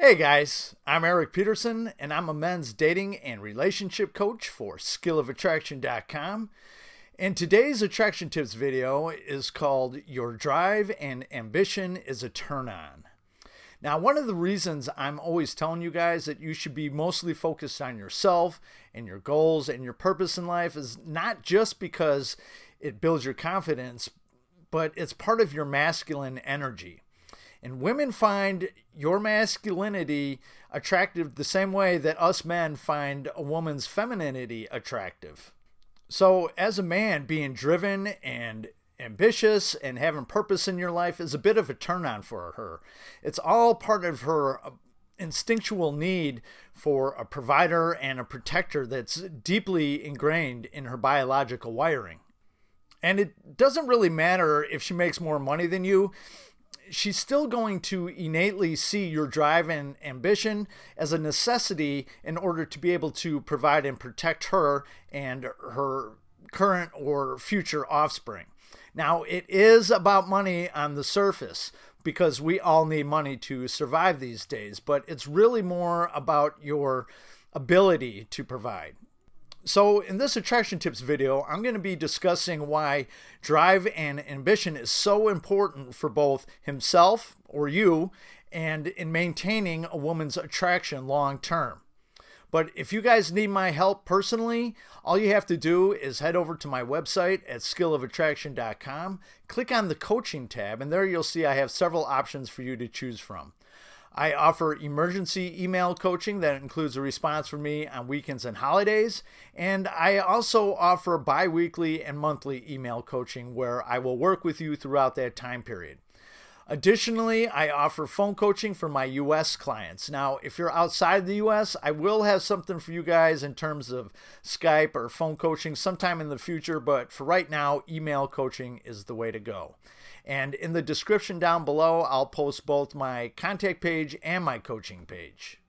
Hey guys, I'm Erik Peterson and I'm a men's dating and relationship coach for skillofattraction.com. And today's attraction tips video is called Your Drive and Ambition is a Turn On. Now, one of the reasons I'm always telling you guys that you should be mostly focused on yourself and your goals and your purpose in life is not just because it builds your confidence, but it's part of your masculine energy. And women find your masculinity attractive the same way that us men find a woman's femininity attractive. So as a man, being driven and ambitious and having purpose in your life is a bit of a turn on for her. It's all part of her instinctual need for a provider and a protector that's deeply ingrained in her biological wiring. And it doesn't really matter if she makes more money than you. She's still going to innately see your drive and ambition as a necessity in order to be able to provide and protect her and her current or future offspring. Now, it is about money on the surface because we all need money to survive these days, but it's really more about your ability to provide. So in this attraction tips video, I'm going to be discussing why drive and ambition is so important for both himself or you and in maintaining a woman's attraction long term. But if you guys need my help personally, all you have to do is head over to my website at skillofattraction.com, click on the coaching tab, and there you'll see I have several options for you to choose from. I offer emergency email coaching that includes a response from me on weekends and holidays. And I also offer bi-weekly and monthly email coaching where I will work with you throughout that time period. Additionally, I offer phone coaching for my US clients. Now, if you're outside the US, I will have something for you guys in terms of Skype or phone coaching sometime in the future, but for right now, email coaching is the way to go. And in the description down below, I'll post both my contact page and my coaching page.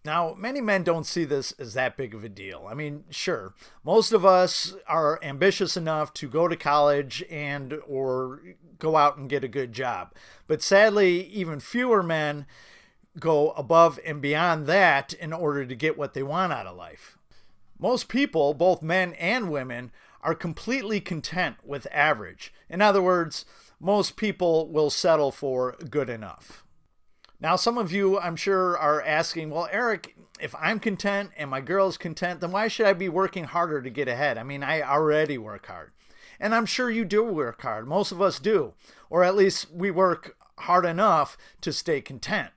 Now, many men don't see this as that big of a deal. I mean, sure, most of us are ambitious enough to go to college and or go out and get a good job. But sadly, even fewer men go above and beyond that in order to get what they want out of life. Most people, both men and women, are completely content with average. In other words, most people will settle for good enough. Now, some of you, I'm sure, are asking, well, Erik, if I'm content and my girl's content, then why should I be working harder to get ahead? I mean, I already work hard. And I'm sure you do work hard. Most of us do. Or at least we work hard enough to stay content.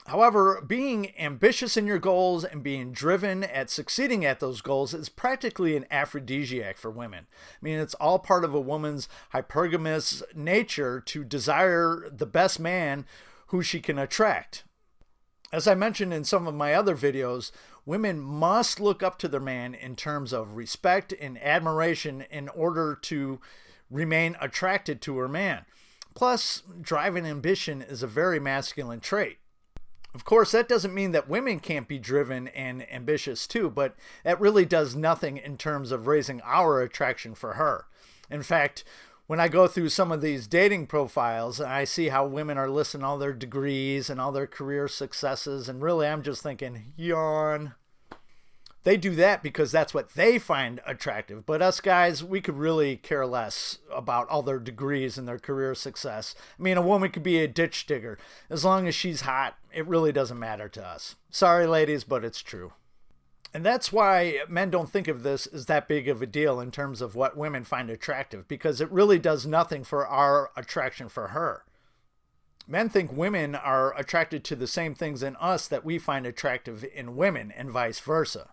However, being ambitious in your goals and being driven at succeeding at those goals is practically an aphrodisiac for women. I mean, it's all part of a woman's hypergamous nature to desire the best man who she can attract. As I mentioned in some of my other videos, women must look up to their man in terms of respect and admiration in order to remain attracted to her man. Plus, drive and ambition is a very masculine trait. Of course, that doesn't mean that women can't be driven and ambitious too, but that really does nothing in terms of raising our attraction for her. In fact, when I go through some of these dating profiles, I see how women are listing all their degrees and all their career successes, and really I'm just thinking, yawn. They do that because that's what they find attractive. But us guys, we could really care less about all their degrees and their career success. I mean, a woman could be a ditch digger. As long as she's hot, it really doesn't matter to us. Sorry, ladies, but it's true. And that's why men don't think of this as that big of a deal in terms of what women find attractive, because it really does nothing for our attraction for her. Men think women are attracted to the same things in us that we find attractive in women and vice versa.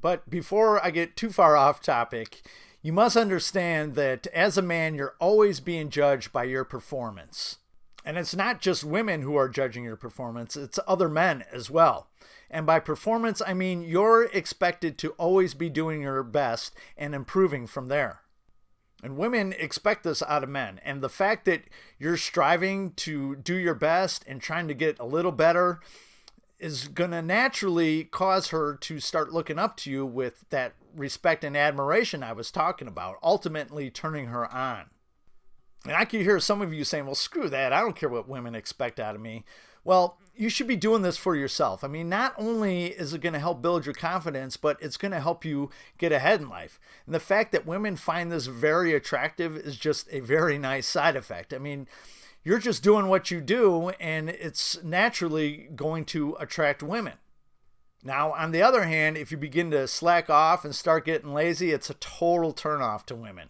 But before I get too far off topic, you must understand that as a man, you're always being judged by your performance. And it's not just women who are judging your performance, it's other men as well. And by performance, I mean you're expected to always be doing your best and improving from there. And women expect this out of men. And the fact that you're striving to do your best and trying to get a little better is going to naturally cause her to start looking up to you with that respect and admiration I was talking about, ultimately turning her on. And I can hear some of you saying, well, screw that. I don't care what women expect out of me. Well, you should be doing this for yourself. I mean, not only is it going to help build your confidence, but it's going to help you get ahead in life. And the fact that women find this very attractive is just a very nice side effect. I mean, you're just doing what you do, and it's naturally going to attract women. Now, on the other hand, if you begin to slack off and start getting lazy, it's a total turnoff to women.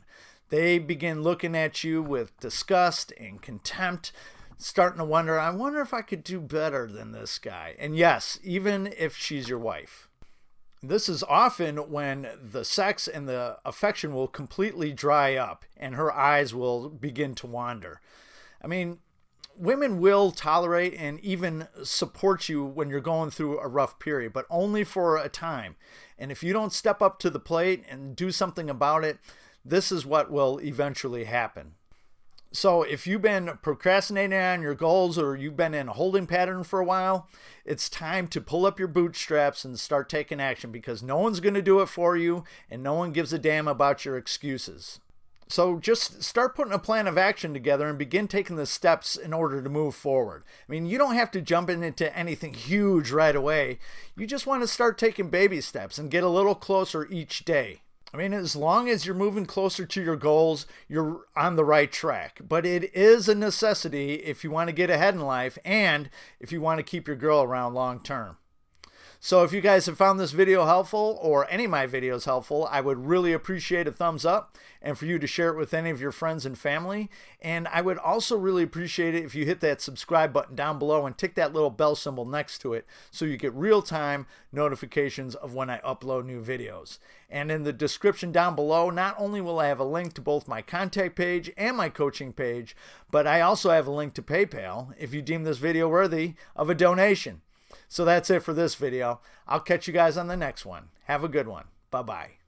They begin looking at you with disgust and contempt, starting to wonder, I wonder if I could do better than this guy. And yes, even if she's your wife. This is often when the sex and the affection will completely dry up and her eyes will begin to wander. I mean, women will tolerate and even support you when you're going through a rough period, but only for a time. And if you don't step up to the plate and do something about it, this is what will eventually happen. So if you've been procrastinating on your goals or you've been in a holding pattern for a while, it's time to pull up your bootstraps and start taking action, because no one's going to do it for you and no one gives a damn about your excuses. So just start putting a plan of action together and begin taking the steps in order to move forward. I mean, you don't have to jump into anything huge right away. You just want to start taking baby steps and get a little closer each day. I mean, as long as you're moving closer to your goals, you're on the right track. But it is a necessity if you want to get ahead in life and if you want to keep your girl around long term. So if you guys have found this video helpful, or any of my videos helpful, I would really appreciate a thumbs up and for you to share it with any of your friends and family. And I would also really appreciate it if you hit that subscribe button down below and tick that little bell symbol next to it so you get real-time notifications of when I upload new videos. And in the description down below, not only will I have a link to both my contact page and my coaching page, but I also have a link to PayPal if you deem this video worthy of a donation. So that's it for this video. I'll catch you guys on the next one. Have a good one. Bye-bye.